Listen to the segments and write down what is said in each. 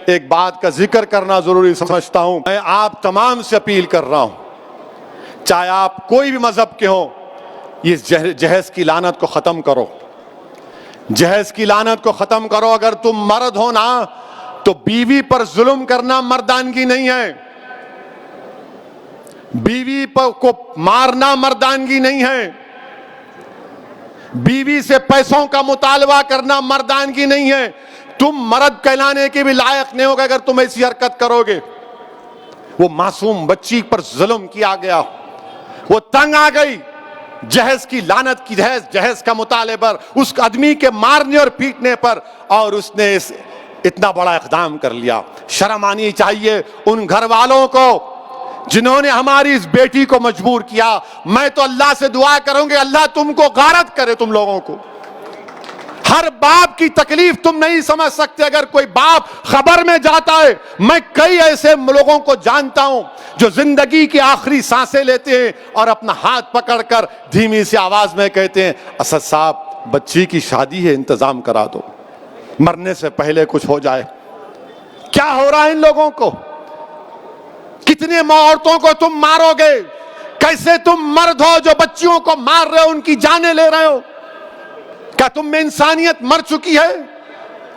ایک بات کا ذکر کرنا ضروری سمجھتا ہوں. میں آپ تمام سے اپیل کر رہا ہوں، چاہے آپ کوئی بھی مذہب کے ہوں، یہ جہیز کی لعنت کو ختم کرو. جہیز کی لعنت کو ختم کرو. اگر تم مرد ہو نا تو بیوی پر ظلم کرنا مردانگی نہیں ہے. بیوی کو مارنا مردانگی نہیں ہے. بیوی سے پیسوں کا مطالبہ کرنا مردانگی نہیں ہے. تم مرد کہلانے کے بھی لائق نہیں ہوگے اگر تم ایسی حرکت کرو گے. وہ معصوم بچی پر ظلم کیا گیا، وہ تنگ آ گئی جہیز کی لعنت کی، جہیز کا مطالبے پر، اس آدمی کے مارنے اور پیٹنے پر، اور اس نے اتنا بڑا اقدام کر لیا. شرم آنی چاہیے ان گھر والوں کو جنہوں نے ہماری اس بیٹی کو مجبور کیا. میں تو اللہ سے دعا کروں گی اللہ تم کو غارت کرے. تم لوگوں کو ہر باپ کی تکلیف تم نہیں سمجھ سکتے. اگر کوئی باپ خبر میں جاتا ہے، میں کئی ایسے لوگوں کو جانتا ہوں جو زندگی کی آخری سانسیں لیتے ہیں اور اپنا ہاتھ پکڑ کر دھیمی سی آواز میں کہتے ہیں اسد صاحب بچی کی شادی ہے، انتظام کرا دو، مرنے سے پہلے کچھ ہو جائے. کیا ہو رہا ہے ان لوگوں کو؟ کتنے عورتوں کو تم مارو گے؟ کیسے تم مرد ہو جو بچیوں کو مار رہے ہو، ان کی جانیں لے رہے ہو؟ کیا تم میں انسانیت مر چکی ہے؟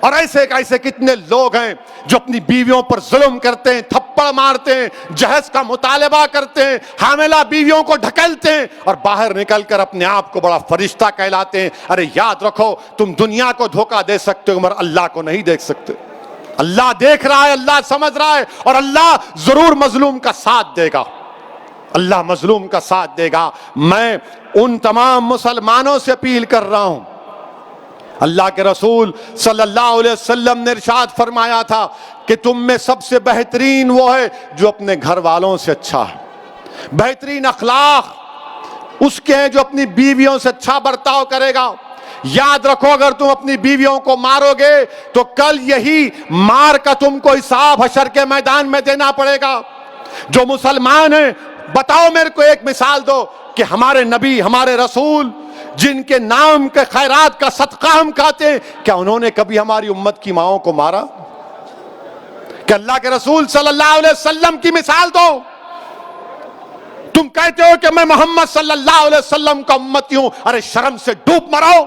اور ایسے کتنے لوگ ہیں جو اپنی بیویوں پر ظلم کرتے ہیں، تھپڑ مارتے ہیں، جہیز کا مطالبہ کرتے ہیں، حاملہ بیویوں کو ڈھکیلتے ہیں اور باہر نکل کر اپنے آپ کو بڑا فرشتہ کہلاتے ہیں. ارے یاد رکھو تم دنیا کو دھوکہ دے سکتے ہو مگر اللہ کو نہیں دیکھ سکتے. اللہ دیکھ رہا ہے، اللہ سمجھ رہا ہے، اور اللہ ضرور مظلوم کا ساتھ دے گا. اللہ مظلوم کا ساتھ دے گا. میں ان تمام مسلمانوں سے اپیل کر رہا ہوں، اللہ کے رسول صلی اللہ علیہ وسلم نے ارشاد فرمایا تھا کہ تم میں سب سے بہترین وہ ہے جو اپنے گھر والوں سے اچھا ہے. بہترین اخلاق اس کے ہیں جو اپنی بیویوں سے اچھا برتاؤ کرے گا. یاد رکھو اگر تم اپنی بیویوں کو مارو گے تو کل یہی مار کا تم کو حساب حشر کے میدان میں دینا پڑے گا. جو مسلمان ہیں بتاؤ میرے کو ایک مثال دو کہ ہمارے نبی ہمارے رسول جن کے نام کے خیرات کا صدقہ ہم کھاتے ہیں، کیا انہوں نے کبھی ہماری امت کی ماؤں کو مارا؟ کہ اللہ کے رسول صلی اللہ علیہ وسلم کی مثال دو. تم کہتے ہو کہ میں محمد صلی اللہ علیہ وسلم کا امتی ہوں، ارے شرم سے ڈوب مرو.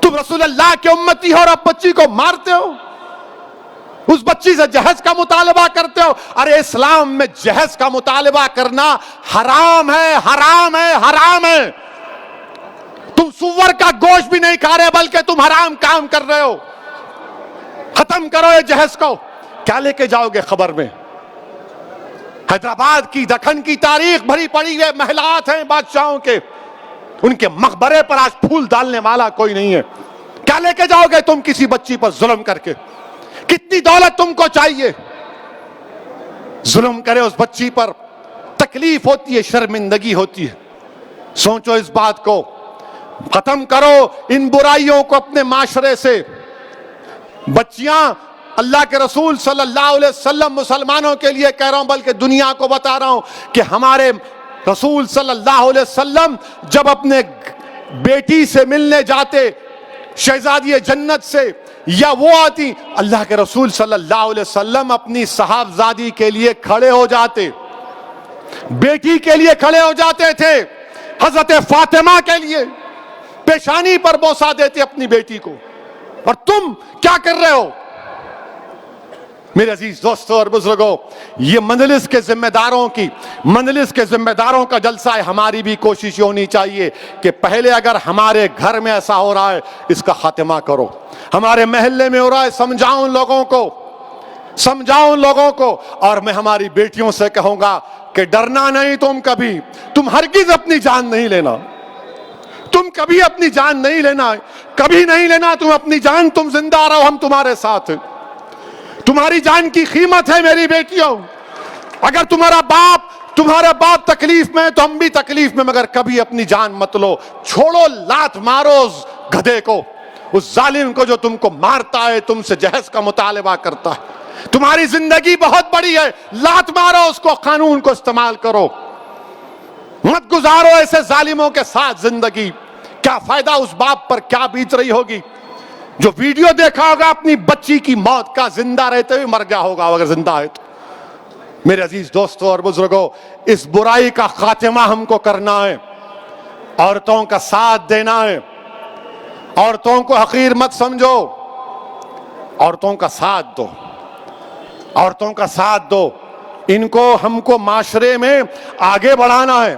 تم رسول اللہ کے امتی ہو اور اب بچی کو مارتے ہو، اس بچی سے جہیز کا مطالبہ کرتے ہو. ارے اسلام میں جہیز کا مطالبہ کرنا حرام ہے، حرام ہے، حرام ہے. تم سور کا گوشت بھی نہیں کھا رہے بلکہ تم حرام کام کر رہے ہو. ختم کرو یہ جہیز کو. کیا لے کے جاؤ گے خبر میں؟ حیدرآباد کی دکن کی تاریخ بھری پڑی ہوئے محلات ہیں بادشاہوں کے، ان کے مقبرے پر آج پھول ڈالنے والا کوئی نہیں ہے. کیا لے کے جاؤ گے تم کسی بچی پر ظلم کر کے؟ کتنی دولت تم کو چاہیے؟ ظلم کرے اس بچی پر، تکلیف ہوتی ہے، شرمندگی ہوتی ہے. سوچو اس بات کو. ختم کرو ان برائیوں کو اپنے معاشرے سے. بچیاں اللہ کے رسول صلی اللہ علیہ وسلم مسلمانوں کے لیے کہہ رہا ہوں بلکہ دنیا کو بتا رہا ہوں کہ ہمارے رسول صلی اللہ علیہ وسلم جب اپنے بیٹی سے ملنے جاتے، شہزادی جنت سے، یا وہ آتی، اللہ کے رسول صلی اللہ علیہ وسلم اپنی صاحبزادی کے لیے کھڑے ہو جاتے، بیٹی کے لیے کھڑے ہو جاتے تھے. حضرت فاطمہ کے لیے پیشانی پر بوسہ دیتے اپنی بیٹی کو. اور تم کیا کر رہے ہو؟ میرے عزیز دوستوں اور بزرگوں، یہ مجلس کے ذمہ داروں کا جلسہ ہے. ہماری بھی کوشش ہونی چاہیے کہ پہلے اگر ہمارے گھر میں ایسا ہو رہا ہے اس کا خاتمہ کرو. ہمارے محلے میں ہو رہا ہے سمجھاؤ ان لوگوں کو. اور میں ہماری بیٹیوں سے کہوں گا کہ ڈرنا نہیں تم ہرگز اپنی جان نہیں لینا. تم کبھی اپنی جان نہیں لینا، کبھی نہیں لینا تم اپنی جان. تم زندہ رہو، ہم تمہارے ساتھ ہیں. تمہاری جان کی قیمت ہے میری بیٹیوں. اگر تمہارا باپ تکلیف میں تو ہم بھی تکلیف میں، مگر کبھی اپنی جان مت لو. چھوڑو، لات مارو اس گدھے کو، اس ظالم کو جو تم کو مارتا ہے، تم سے جہیز کا مطالبہ کرتا ہے. تمہاری زندگی بہت بڑی ہے، لات مارو اس کو، قانون کو استعمال کرو. مت گزارو ایسے ظالموں کے ساتھ زندگی. کیا فائدہ اس باپ پر، کیا بیت رہی ہوگی. جو ویڈیو دیکھا ہوگا اپنی بچی کی موت کا، زندہ رہتے ہوئے مر گیا ہوگا اگر زندہ ہے تو۔ میرے عزیز دوستوں اور بزرگوں، اس برائی کا خاتمہ ہم کو کرنا ہے، عورتوں کا ساتھ دینا ہے، عورتوں کو حقیر مت سمجھو، عورتوں کا ساتھ دو، عورتوں کا ساتھ دو، ان کو ہم کو معاشرے میں آگے بڑھانا ہے۔